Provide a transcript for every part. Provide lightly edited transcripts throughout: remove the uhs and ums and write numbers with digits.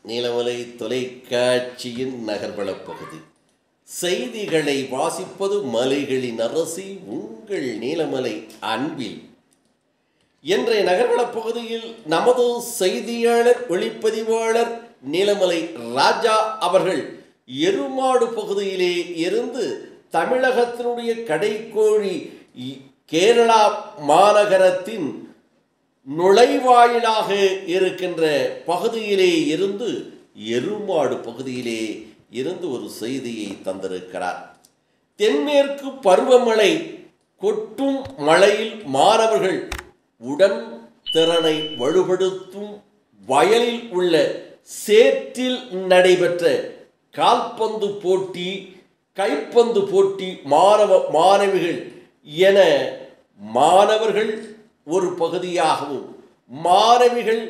நீலமலை தொலைக்காட்சியின் நகர்வள பகுதி. செய்திகளை வாசிப்பது மலைகளின் அரசி உங்கள் நீலமலை அன்பில். இன்றைய நகர்வள பகுதியில் நமது செய்தியாளர் ஒளிப்பதிவாளர் நீலமலை ராஜா அவர்கள் எருமாடு பகுதியிலே இருந்து தமிழகத்தினுடைய கடைக்கோழி கேரளா மாநகரத்தின் நுழைவாயிலாக இருக்கின்ற பகுதியிலே இருந்து எருமாடு பகுதியிலே இருந்து ஒரு செய்தியை தந்திருக்கிறார். தென்மேற்கு பருவமழை கொட்டும் மழையில் மாணவர்கள் உடன் திறனை வலுப்படுத்தும் வயலில் உள்ள சேற்றில் நடைபெற்ற கால்பந்து போட்டி, கைப்பந்து போட்டி மாணவிகள் என மாணவர்கள் ஒரு பகுதியாகவும் மாணவிகள்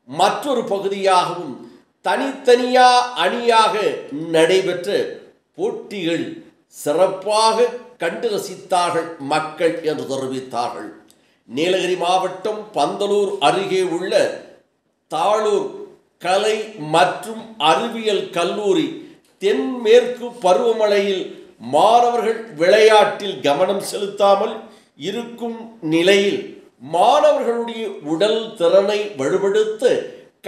மற்றொரு பகுதியாகவும் தனித்தனியா அணியாக நடைபெற்ற போட்டிகள் சிறப்பாக கண்டு ரசித்தார்கள் மக்கள் என்று தெரிவித்தார்கள். நீலகிரி மாவட்டம் பந்தலூர் அருகே உள்ள தாளூர் கலை மற்றும் அறிவியல் கல்லூரி தென்மேற்கு பருவமழையில் மாணவர்கள் விளையாட்டில் கவனம் செலுத்தாமல் இருக்கும் நிலையில் மாணவர்களுடைய உடல் திறனை வலுப்படுத்த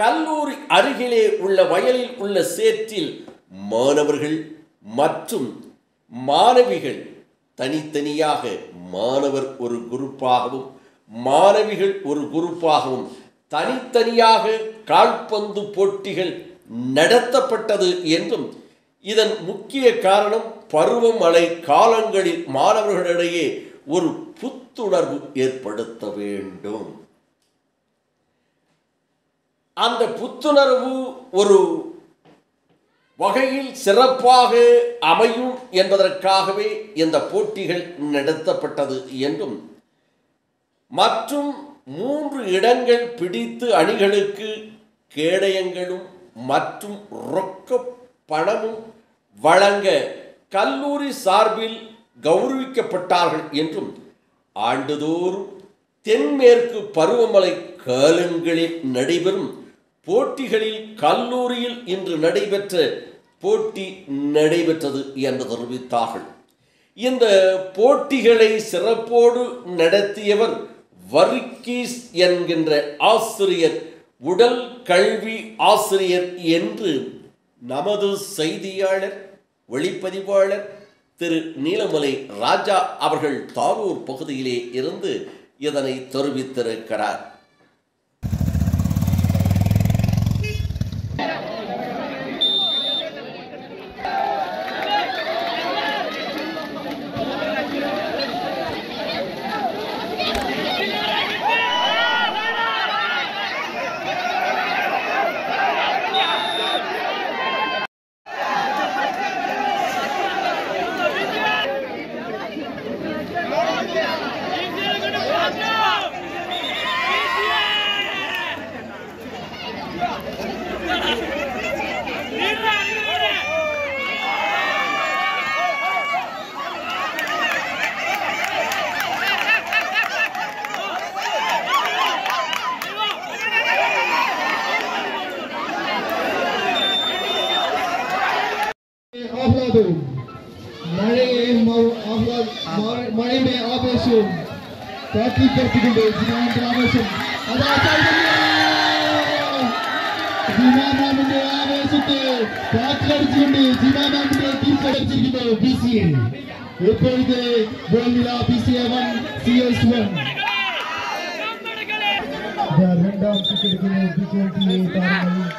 கல்லூரி அருகிலே உள்ள வயலில் உள்ள சேற்றில் மாணவர்கள் மற்றும் மாணவிகள் தனித்தனியாக, மாணவர் ஒரு குரூப்பாகவும் மாணவிகள் ஒரு குரூப்பாகவும் தனித்தனியாக கால்பந்து போட்டிகள் நடத்தப்பட்டது என்றும், இதன் முக்கிய காரணம் பருவமழை காலங்களில் மாணவர்களிடையே ஒரு புத்துணர்வு ஏற்படுத்த வேண்டும். அந்த புத்துணர்வு ஒரு வகையில் சிறப்பாக அமையும் என்பதற்காகவே இந்த போட்டிகள் நடத்தப்பட்டது என்றும், மற்றும் 3 இடங்கள் பிடித்து அணிகளுக்கு கேடயங்களும் மற்றும் ரொக்க பணமும் வழங்க கல்லூரி சார்பில் கௌரவிக்கப்பட்டார்கள் என்றும், ஆண்டுதோறும் தென்மேற்கு பருவமழை காலங்களில் நடைபெறும் போட்டிகளில் கல்லூரியில் இன்று நடைபெற்ற போட்டி நடைபெற்றது என்று தெரிவித்தார்கள். இந்த போட்டிகளை சிறப்போடு நடத்தியவர் வர்கீஸ் என்கின்ற ஆசிரியர், உடல் கல்வி ஆசிரியர் என்று நமது செய்தியாளர் ஒளிப்பதிவாளர் திரு நீலமலை ராஜா அவர்கள் தாளூர் பகுதியிலே இருந்து இதனை தெரிவித்திருக்கிறார். மழையுடைய ஆவேசம் காட்சி படுத்திக்கொண்டு ஜிமாமானுடைய ஆவேசத்தை காற்றடிச்சுக்கொண்டு ஜிமாமானுடைய தீர்ப்படிச்சிருக்கின்ற பிசிஏ எப்பொழுது கோல்விழா பிசிஏ 1 CS 1 இரண்டாம் சுற்றிற்கான டிகேடிஏ தாரங்கள்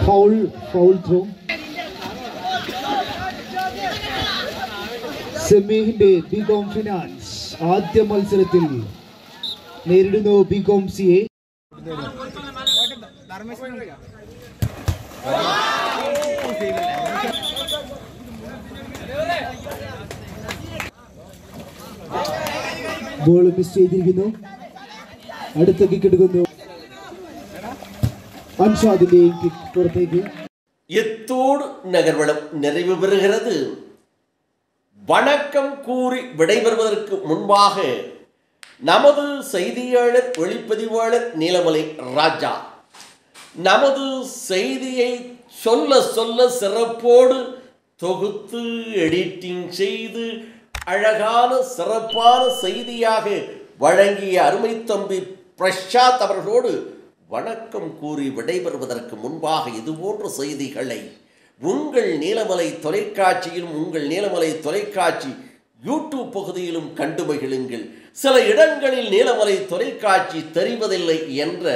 Foul throw. സെമിഹിന്റെ ബികോം ഫിനാൻസ് ആദ്യ മത്സരത്തിൽ നേരിടുന്നു ബികോം സിയെ. ബോൾ മിസ് ചെയ്തിരിക്കുന്നു. അടുത്ത കിക്ക് എടുക്കുന്നു. அன்ஷாதின் கிக் புறത്തേக்கு. இத்தோடு நகர்வலம் நிறைவு பெறுகிறது. வணக்கம் கூறி விடைபெறுவதற்கு முன்பாக நமது செய்தியாளர் ஒளிப்பதிவாளர் நீலமலை ராஜா நமது செய்தியை சொல்ல சொல்ல சிறப்போடு தொகுத்து எடிட்டிங் செய்து அழகான சிறப்பான செய்தியாக வழங்கிய அருமை தம்பி பிரசாத் அவர்களோடு வணக்கம் கூறி விடைபெறுவதற்கு முன்பாக இதுபோன்ற செய்திகளை உங்கள் நீலமலை தொலைக்காட்சியிலும் உங்கள் நீலமலை தொலைக்காட்சி யூடியூப் பகுதியிலும் கண்டு மகிழுங்கள். சில இடங்களில் நீலமலை தொலைக்காட்சி தெரிவதில்லை என்ற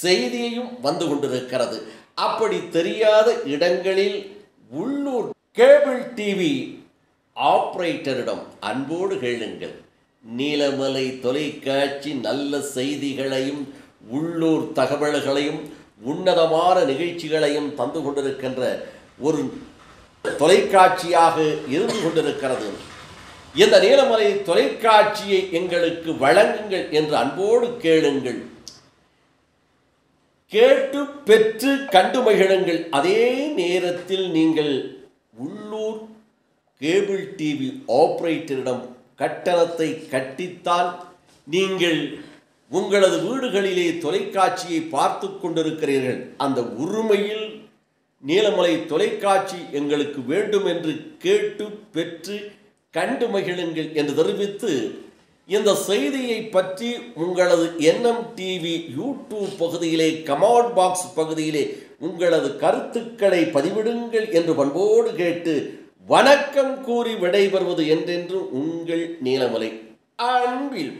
செய்தியையும் வந்து கொண்டிருக்கிறது. அப்படி தெரியாத இடங்களில் உள்ளூர் கேபிள் டிவி ஆபரேட்டரிடம் அன்போடு கேளுங்கள். நீலமலை தொலைக்காட்சி நல்ல செய்திகளையும் உள்ளூர் தகவல்களையும் உன்னதமான நிகழ்ச்சிகளையும் தந்து கொண்டிருக்கின்ற ஒரு தொலைக்காட்சியாக இருந்து கொண்டிருக்கிறது. இந்த நீலமலை தொலைக்காட்சியை எங்களுக்கு வழங்குங்கள் என்று அன்போடு கேளுங்கள். கேட்டு பெற்று கண்டு மகிழுங்கள். அதே நேரத்தில் நீங்கள் உள்ளூர் கேபிள் டிவி ஆபரேட்டரிடம் கட்டணத்தை கட்டித்தான் நீங்கள் உங்களது வீடுகளிலே தொலைக்காட்சியை பார்த்து கொண்டிருக்கிறீர்கள். அந்த உரிமையில் நீலமலை தொலைக்காட்சி எங்களுக்கு வேண்டும் என்று கேட்டு பெற்று கண்டு மகிழுங்கள் என்று தெரிவித்து இந்த செய்தியை பற்றி உங்களது என்எம் டிவி யூடியூப் பகுதியிலே கமெண்ட் பாக்ஸ் பகுதியிலே உங்களது கருத்துக்களை பதிவிடுங்கள் என்று பண்போடு கேட்டு வணக்கம் கூறி விடைபெறுவது என்றென்று உங்கள் நீலமலை அன்பில்.